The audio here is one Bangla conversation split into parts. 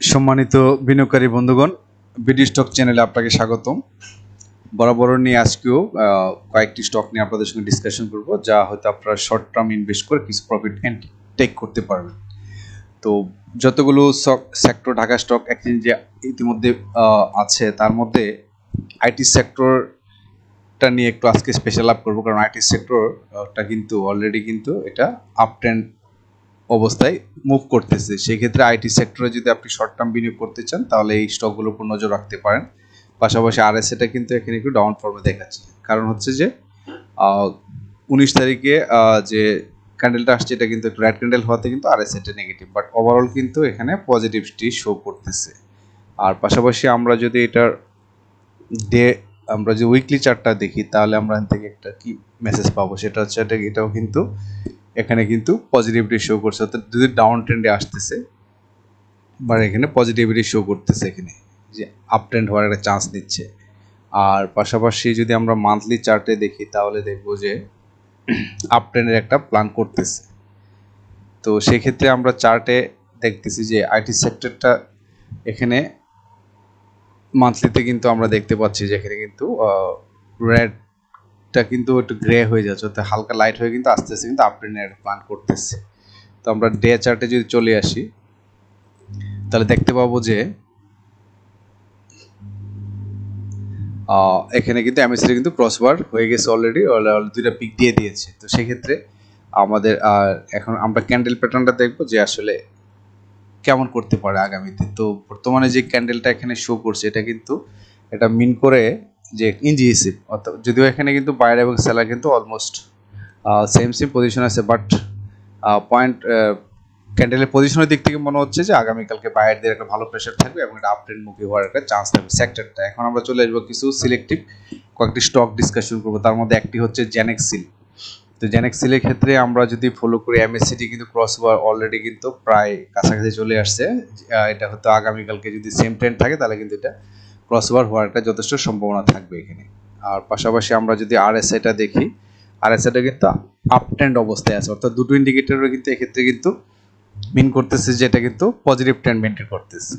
সম্মানিত বিনিয়োগকারী বন্ধুগণ, বিডি স্টক চ্যানেলে আপনাকে স্বাগতম। বরাবর নিয়ে আজকেও কয়েকটি স্টক নিয়ে আপনাদের সঙ্গে ডিসকাশন করব, যা হয়তো আপনারা শর্ট টার্ম ইনভেস্ট করে কিছু প্রফিট টেক করতে পারবেন। তো যতগুলো সেক্টর ঢাকা স্টক এক্সচেঞ্জে ইতিমধ্যে আছে, তার মধ্যে আইটি সেক্টরটা নিয়ে একটু আজকে স্পেশাল আপ করবো, কারণ আইটি সেক্টরটা কিন্তু অলরেডি কিন্তু এটা আপ ট্রেন্ড অবস্থায় মুভ করতেছে। সেক্ষেত্রে আইটি সেক্টরে যদি আপনি শর্ট টার্ম বিনিয়োগ করতে চান, তাহলে এই স্টকগুলোর উপর নজর রাখতে পারেন। পাশাপাশি আরএসএটা কিন্তু এখানে একটু ডাউন ফর্মে দেখাচ্ছে, কারণ হচ্ছে যে 19 তারিখে যে ক্যান্ডেলটা আসছে, এটা কিন্তু একটু রেড ক্যান্ডেল হওয়াতে কিন্তু আরএসএটা নেগেটিভ, বাট ওভারঅল কিন্তু এখানে পজিটিভিটি শো করতেছে। আর পাশাপাশি আমরা যদি এটার আমরা যে উইকলি চার্টটা দেখি, তাহলে আমরা এখান থেকে একটা কি মেসেজ পাবো, সেটা হচ্ছে এটাও কিন্তু এখানে কিন্তু পজিটিভিটি শো করছে, অর্থাৎ যদি ডাউন ট্রেন্ডে আসতেছে বা এখানে পজিটিভিটি শো করতেছে, এখানে যে আপ ট্রেন্ড হওয়ার একটা চান্স নিচ্ছে। আর পাশাপাশি যদি আমরা মান্থলি চার্টে দেখি, তাহলে দেখবো যে আপ ট্রেন্ডের একটা প্ল্যান করতেছে। তো সেক্ষেত্রে আমরা চার্টে দেখতেছি যে আইটি সেক্টরটা এখানে মান্থলিতে কিন্তু আমরা দেখতে পাচ্ছি যে এখানে কিন্তু রেডটা কিন্তু একটু গ্রে হয়ে যাচ্ছে, অর্থাৎ হালকা লাইট হয়ে কিন্তু আস্তে আস্তে কিন্তু আপ ট্রেন্ডের একটা প্ল্যান করতেছে। তো আমরা ডে চার্টে যদি চলে আসি, তাহলে দেখতে পাবো যে এখানে কিন্তু এমএসসি কিন্তু ক্রসবার হয়ে গেছে অলরেডি, দুইটা পিক দিয়ে দিয়েছে। তো সেক্ষেত্রে আমাদের এখন আমরা ক্যান্ডেল প্যাটার্নটা দেখবো যে আসলে কেমন করতে পারে আগামীতে। তো বর্তমানে যে ক্যান্ডেলটা এখানে শো করছে, এটা কিন্তু এটা মিন করে যে ইনজিএসিভ, অর্থাৎ যদিও এখানে কিন্তু বায়ার এবং সেলার কিন্তু অলমোস্ট সেম পজিশন আছে, বাট পয়েন্ট ক্যান্ডেলের পজিশনের দিক থেকে মনে হচ্ছে যে আগামীকালকে বায়ারদের একটা ভালো প্রেশার থাকবে এবং এটা আপ ট্রেন্ড মুখী হওয়ার একটা চান্স থাকবে সেক্টরটা। এখন আমরা চলে আসবো কিছু সিলেক্টিভ কয়েকটি স্টক ডিসকাশন করবো, তার মধ্যে একটি হচ্ছে জেনেক্সিল। তো জেনেক্সিলের ক্ষেত্রে আমরা যদি ফলো করি, এমএসসিটি কিন্তু ক্রস ওভার অলরেডি কিন্তু প্রায় কাছাকাছি চলে আসছে। এটা হয়তো আগামীকালকে যদি সেম ট্রেন্ড থাকে, তাহলে কিন্তু এটা ক্রস ওভার হওয়ার একটা যথেষ্ট সম্ভাবনা থাকবে এখানে। আর পাশাপাশি আমরা যদি আরএসআইটা দেখি, আরএসআইটা কিন্তু আপ ট্রেন্ড অবস্থায় আছে, অর্থাৎ দুটো ইন্ডিকেটরও কিন্তু এক্ষেত্রে কিন্তু মিন করতেছে যে এটা কিন্তু পজিটিভ ট্রেন্ড মেনটেন করতেছে,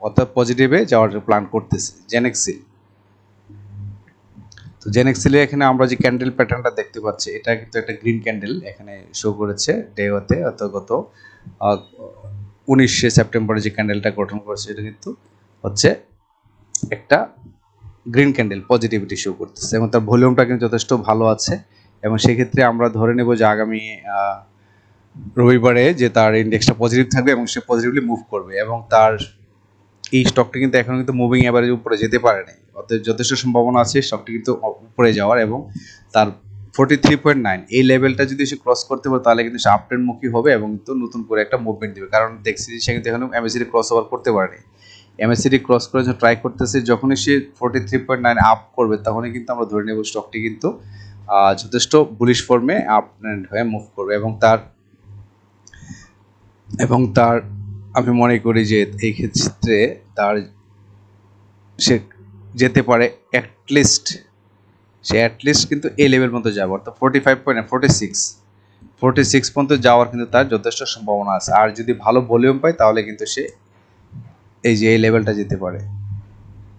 অর্থাৎ পজিটিভে যাওয়ার প্ল্যান করতেছে জেনেক্সিল। তো জেনেক্সিলে এখানে আমরা যে ক্যান্ডেল প্যাটার্নটা দেখতে পাচ্ছি, এটা কিন্তু একটা গ্রিন ক্যান্ডেল এখানে শো করেছে ডেওতে, অর্থাৎ গত 19শে সেপ্টেম্বরে যে ক্যান্ডেলটা গঠন করেছে, এটা কিন্তু হচ্ছে একটা গ্রিন ক্যান্ডেল, পজিটিভিটি শো করতেছে এবং তার ভলিউমটা কিন্তু যথেষ্ট ভালো আছে। এবং সেক্ষেত্রে আমরা ধরে নেব যে আগামী রবিবারে যে তার ইন্ডেক্সটা পজিটিভ থাকবে এবং সে পজিটিভলি মুভ করবে, এবং তার এই স্টকটা কিন্তু এখন কিন্তু মুভিং অ্যাভারেজ উপরে যেতে পারে নাই, অর্থাৎ যথেষ্ট সম্ভাবনা আছে স্টকটি কিন্তু উপরে যাওয়ার। এবং তার 43.9 এই লেভেলটা যদি সে ক্রস করতে পারে, তাহলে কিন্তু সে আপ ট্রেন্ড মুখী হবে এবং কিন্তু নতুন করে একটা মুভমেন্ট দেবে, কারণ দেখছি যে সে কিন্তু এখন এমএসসিডি ক্রস ওভার করতে পারেনি। এমএসসিডি ক্রস করে ট্রাই করতেছে, যখনই সে 43.9 আপ করবে, তখনই কিন্তু আমরা ধরে নেব স্টকটি কিন্তু যথেষ্ট বুলিশ ফর্মে আপ ট্রেন্ড হয়ে মুভ করবে। এবং তার আমি মনে করি যে এই ক্ষেত্রে তার সে যেতে পারে অ্যাটলিস্ট কিন্তু এই লেভেল পর্যন্ত যাবে, অর্থাৎ 46 পর্যন্ত যাওয়ার কিন্তু তার যথেষ্ট সম্ভাবনা আছে। আর যদি ভালো ভলিউম পায়, তাহলে কিন্তু সে এই যে এই লেভেলটা যেতে পারে,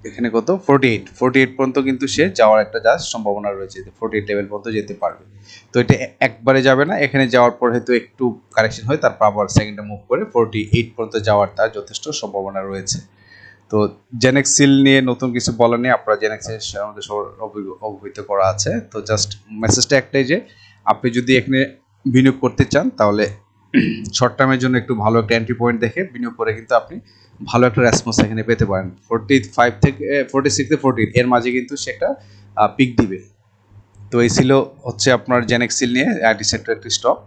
এখানে কত 48 পর্যন্ত কিন্তু সে যাওয়ার একটা জাস্ট সম্ভাবনা রয়েছে, 48 লেভেল পর্যন্ত যেতে পারবে। তো এটা একবারে যাবে না, এখানে যাওয়ার পর হয়তো একটু কারেকশন হয়, তারপর আবার সেকেন্ডে মুভ করে 48 পর্যন্ত যাওয়ার তার যথেষ্ট সম্ভাবনা রয়েছে। তো জেনেক্সিল নিয়ে নতুন কিছু বলার নেই, আপনারা জেনেক্সিল আমাদের সবার অবহিত করা আছে। তো জাস্ট মেসেজটা একটাই যে আপনি যদি এখানে বিনিয়োগ করতে চান, তাহলে শর্ট টার্মের জন্য একটু ভালো একটা এন্ট্রি পয়েন্ট দেখে বিনিয়োগ করে কিন্তু আপনি ভালো একটা রেসপন্স এখানে পেতে পারেন। 45 থেকে 46 থেকে 48 এর মাঝে কিন্তু সে একটা পিক দিবে। তো এই ছিল হচ্ছে আপনার জেনেক্সিল নিয়ে আইটি সেক্টর একটি স্টক।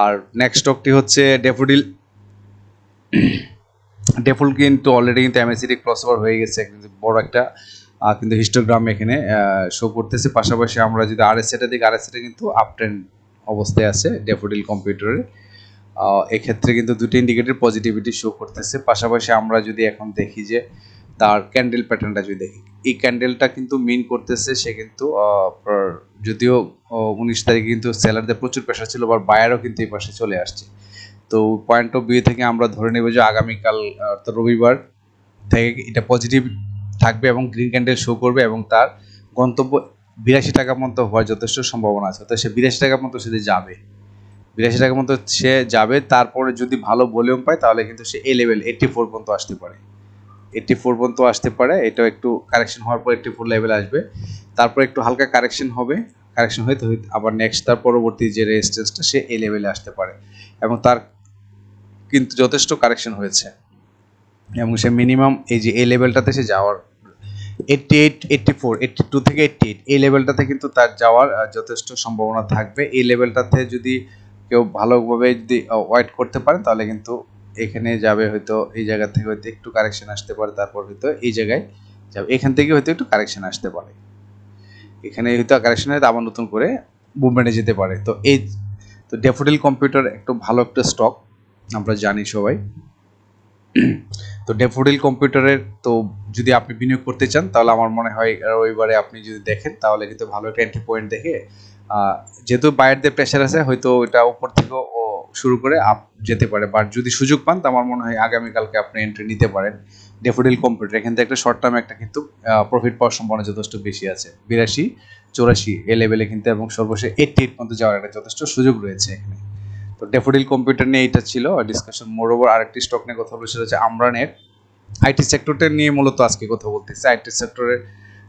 আর নেক্সট স্টকটি হচ্ছে ড্যাফোডিল কিন্তু অলরেডি কিন্তু এমএসসিডি ক্রস ওভার হয়ে গেছে, কিন্তু বড় একটা কিন্তু হিস্টোগ্রাম এখানে শো করতেছে। পাশাপাশি আমরা যদি আরএসএটা দেখি, আরএসএটা কিন্তু আপ ট্রেন্ড অবস্থায় আছে ড্যাফোডিল কম্পিউটারে। এক্ষেত্রে কিন্তু দুটো ইন্ডিকেটর পজিটিভিটি শো করতেছে। পাশাপাশি আমরা যদি এখন দেখি যে তার ক্যান্ডেল প্যাটার্নটা যদি দেখি, এই ক্যান্ডেলটা কিন্তু মিন করতেছে সে কিন্তু যদিও 19 তারিখে কিন্তু সেলারদের প্রচুর প্রেশার ছিল, বা বায়ারও কিন্তু এই পাশে চলে আসছে। তো পয়েন্ট অফ ভিউ থেকে আমরা ধরে নেব যে আগামীকাল অর্থাৎ রবিবার থেকে এটা পজিটিভ থাকবে এবং গ্রিন ক্যান্ডেল শো করবে এবং তার গন্তব্য 82 টাকা মতো হওয়ার যথেষ্ট সম্ভাবনা আছে। তো সে 82 টাকা মতো সে যাবে, 82 টাকা মতো সে যাবে। তারপরে যদি ভালো ভলিউম পায় তাহলে কিন্তু সে এই লেভেল 84 পর্যন্ত আসতে পারে, 84 পর্যন্ত আসতে পারে। এটাও একটু কারেকশন হওয়ার পর 84 লেভেল আসবে, তারপর একটু হালকা কারেকশন হবে, কারেকশন হয়ে তো আবার নেক্সট তার পরবর্তী যে রেজিস্ট্যান্সটা সে এই লেভেলে আসতে পারে এবং তার কিন্তু যথেষ্ট কারেকশন হয়েছে এবং সে মিনিমাম এই যে এই লেভেলটাতে সে যাওয়ার 88, 84, 82 থেকে 88 এই লেভেলটাতে কিন্তু তার যাওয়ার যথেষ্ট সম্ভাবনা থাকবে। এই লেভেলটাতে যদি কেউ ভালোভাবে যদি ওয়েট করতে পারে তাহলে কিন্তু এখানে যাবে, হয়তো এই জায়গা থেকে হয়তো একটু কারেকশন আসতে পারে, তারপর হয়তো এই জায়গায় যাবে, এখান থেকে হয়তো একটু কারেকশন আসতে পারে, এখানে হয়তো কারেকশন হয়তো আবার নতুন করে মুভমেন্টে যেতে পারে। তো এই তো ড্যাফোডিল কম্পিউটার একটু ভালো একটা স্টক, আমরা জানি সবাই। তো ড্যাফোডিল কম্পিউটারের তো যদি আপনি বিনিয়োগ করতে চান তাহলে আমার মনে হয় রবিবারে আপনি যদি দেখেন তাহলে কিন্তু ভালো একটা এন্ট্রি পয়েন্ট দেখে, যেহেতু বায়ারদের প্রেশার আছে হয়তো এটা উপর থেকেও শুরু করে আপ যেতে পারে, বাট যদি সুযোগ পান তো আমার মনে হয় আগামীকালকে আপনি এন্ট্রি নিতে পারেন ড্যাফোডিল কম্পিউটার। এখান থেকে একটা শর্ট টার্মে একটা কিন্তু প্রফিট পাওয়ার সম্ভাবনা যথেষ্ট বেশি আছে, 82, 84 এ লেভেলে কিন্তু, এবং সর্বশেষ 88 পর্যন্ত যাওয়ার একটা যথেষ্ট সুযোগ রয়েছে এখানে। তো ড্যাফোডিল কম্পিউটার নিয়ে এটা ছিল ডিসকাশন। মোরওভার আরেকটি স্টক নিয়ে কথা বলে সেটা হচ্ছে আমরানের। আইটি সেক্টরটা নিয়ে মূলত আজকে কথা বলতেছি। আইটি সেক্টরে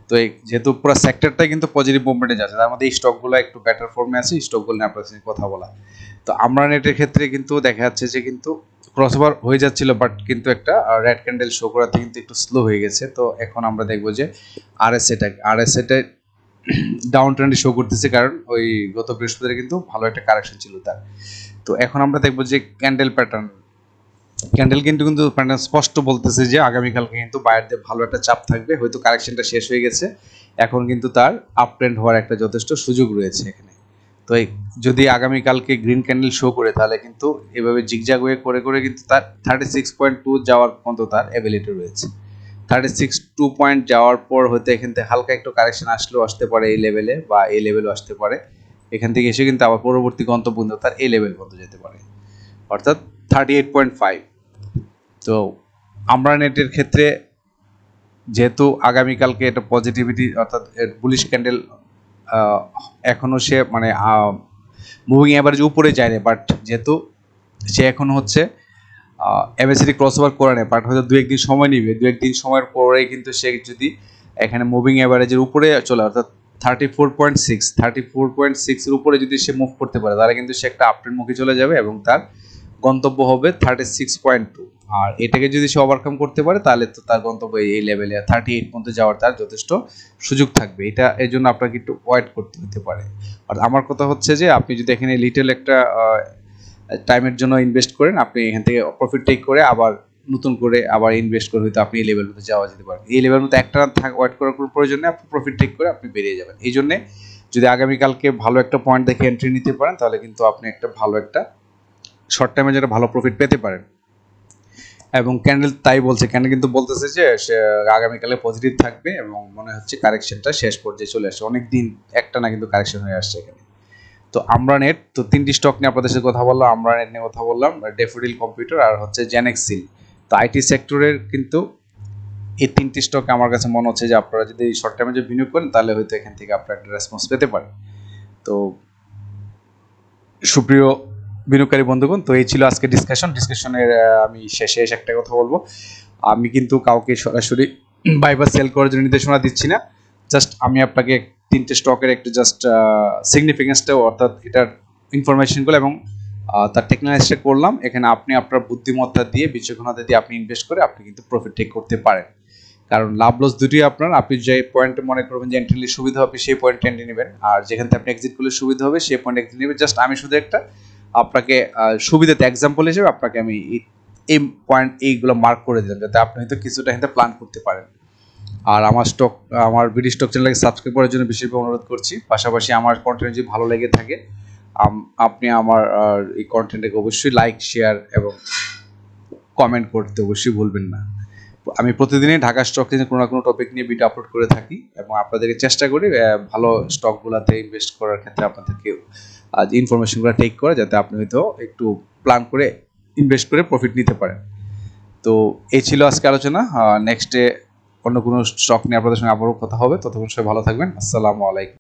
তো যেহেতু পুরো সেক্টরটাই কিন্তু পজিটিভ মুভমেন্টে যাচ্ছে, তার মধ্যে এই স্টকগুলো একটু বেটার ফর্মে আছে, স্টকগুলো নিয়ে আপনার সাথে কথা বলা। তো আমরানেটের ক্ষেত্রে কিন্তু দেখা যাচ্ছে যে কিন্তু ক্রসওভার হয়ে যাচ্ছিল, বাট কিন্তু একটা রেড ক্যান্ডেল শো করাতে কিন্তু একটু স্লো হয়ে গেছে। তো এখন আমরা দেখবো যে আরএসএটা ডাউন ট্রেন্ডে শো করতেছে, কারণ ওই গত বৃহস্পতিবার কিন্তু ভালো একটা কারেকশন ছিল তার। তো এখন আমরা দেখবো যে ক্যান্ডেল কিন্তু প্যাটার্ন স্পষ্ট বলতেছে যে আগামীকালকে কিন্তু বায়ারদের ভালো একটা চাপ থাকবে, হয়তো কারেকশনটা শেষ হয়ে গেছে, এখন কিন্তু তার আপ ট্রেন্ড হওয়ার একটা যথেষ্ট সুযোগ রয়েছে এখানে। তো যদি আগামীকালকে গ্রিন ক্যান্ডেল শো করে তাহলে কিন্তু এভাবে জিগজাগ ওয়ে করে করে কিন্তু তার 36.2 যাওয়ার পর্যন্ত তার এবিলিটি রয়েছে। 36.2 পয়েন্ট যাওয়ার পর হয়তো এখান থেকে হালকা একটু কারেকশন আসলেও আসতে পারে এই লেভেলে, বা এই লেভেলও আসতে পারে, এখান থেকে এসে কিন্তু আবার পরবর্তী গন্তব্য তার এই লেভেল পর্যন্ত যেতে পারে, অর্থাৎ 38.5। তো আমরা নেটের ক্ষেত্রে যেহেতু আগামীকালকে এটা পজিটিভিটি অর্থাৎ বুলিশ ক্যান্ডেল এখনো সে মানে মুভিং অ্যাভারেজ উপরে যায় না, বাট যেহেতু সে এখন হচ্ছে এমএসিডি ক্রসওভার করে নেয়, বাট হয়তো দু একদিন সময় নিবে, দু একদিন সময়ের পরে কিন্তু সে যদি এখানে মুভিং অ্যাভারেজের উপরে চলে অর্থাৎ 34.6 এর উপরে যদি সে মুভ করতে পারে তাহলে কিন্তু সে একটা আপট্রেন্ড মুখে চলে যাবে এবং তার গন্তব্য হবে 36.2। আর এটাকে যদি সে ওভারকাম করতে পারে তাহলে তো তার গন্তব্য এই লেভেলে 38 পর্যন্ত যাওয়ার তার যথেষ্ট সুযোগ থাকবে। এটা এর জন্য আপনাকে একটু ওয়েট করতে হতে পারে। আর আমার কথা হচ্ছে যে আপনি যদি এখানে লিটল একটা টাইমের জন্য ইনভেস্ট করেন, আপনি এখান থেকে প্রফিট টেক করে আবার নতুন করে আবার ইনভেস্ট করে হয়তো আপনি এই লেভেল মধ্যে যাওয়া যেতে পারেন। এই লেভেল মধ্যে একটা ওয়েট করার কোনো প্রয়োজন নেই, আপনি প্রফিট টেক করে আপনি বেরিয়ে যাবেন। এই জন্যে যদি আগামীকালকে ভালো একটা পয়েন্ট দেখে এন্ট্রি নিতে পারেন তাহলে কিন্তু আপনি একটা ভালো একটা শর্ট টাইমে যেটা ভালো প্রফিট পেতে পারেন। এবং ক্যান্ডেল তাই বলছে, ক্যান্ডেল কিন্তু বলতেছে যে আগামীকালে পজিটিভ থাকবে এবং মনে হচ্ছে কারেকশনটা শেষ পর্যায়ে চলে আসছে, অনেক দিন একটা না কিন্তু কারেকশন হয়ে আসছে এখানে। তো আমরা নেট, তো তিনটি স্টক নিয়ে আপনাদের সাথে কথা বললাম, আমরা নেট নিয়ে কথা বললাম, ড্যাফোডিল কম্পিউটার আর হচ্ছে জেনেক্সিল। তো আইটি সেক্টরের কিন্তু এই তিনটি স্টক আমার কাছে মনে হচ্ছে যে আপনারা যদি শর্ট টাইমে যে বিনিয়োগ করেন তাহলে হয়তো এখান থেকে আপনারা একটা রেসপন্স পেতে পারেন। তো সুপ্রিয় বিনিয়োগকারী বন্ধুগণ, তো এই ছিল আজকে ডিসকাশনের আমি শেষে এসে একটা কথা বলবো, আমি কিন্তু কাউকে সরাসরি বাই বা সেল করার জন্য নির্দেশনা দিচ্ছি না, জাস্ট আমি আপনাকে তিনটে স্টকের একটু জাস্ট সিগনিফিকেন্সটা অর্থাৎ এটার ইনফরমেশনগুলো এবং তার টেকনোলজিটা করলাম। এখানে আপনি আপনার বুদ্ধিমত্তা দিয়ে বিচক্ষণতা দিয়ে আপনি ইনভেস্ট করে আপনি কিন্তু প্রফিট টেক করতে পারেন, কারণ লাভ লস দুটোই আপনার। আপনি যে পয়েন্টে মনে করবেন যে এন্ট্রি সুবিধা হবে সেই পয়েন্ট এন্ট্রি নেবেন, আর যেখান থেকে আপনি এক্সিট করলে সুবিধা হবে সেই পয়েন্ট এক্সিট নেবেন। জাস্ট আমি শুধু একটা আপনাকে সুবিধাতে এক্সাম্পল হিসেবে আপনাকে আমি এই পয়েন্ট এইগুলো মার্ক করে দিলাম যাতে আপনি হয়তো কিছুটা এখানে প্ল্যান করতে পারেন। আর আমার বিডি স্টক চ্যানেলকে সাবস্ক্রাইব করার জন্য বিশেষভাবে অনুরোধ করছি। পাশাপাশি আমার কন্টেন্ট যদি ভালো লেগে থাকে আপনি আমার এই কন্টেন্টটাকে অবশ্যই লাইক, শেয়ার এবং কমেন্ট করতে অবশ্যই ভুলবেন না। আমি প্রতিদিনই ঢাকা স্টক নিয়ে কোনো না কোনো টপিক নিয়ে ভিডিও আপলোড করে থাকি এবং আপনাদেরকে চেষ্টা করি ভালো স্টকগুলোতে ইনভেস্ট করার ক্ষেত্রে আপনাদেরকে ইনফরমেশনগুলো টেক করে যাতে আপনি হয়তো একটু প্ল্যান করে ইনভেস্ট করে প্রফিট নিতে পারেন। তো এই ছিল আজকে আলোচনা। নেক্সটে অন্য কোনো স্টক নিয়ে আপনাদের সঙ্গে আবারও কথা হবে। ততক্ষণ সবাই ভালো থাকবেন। আসসালামু আলাইকুম।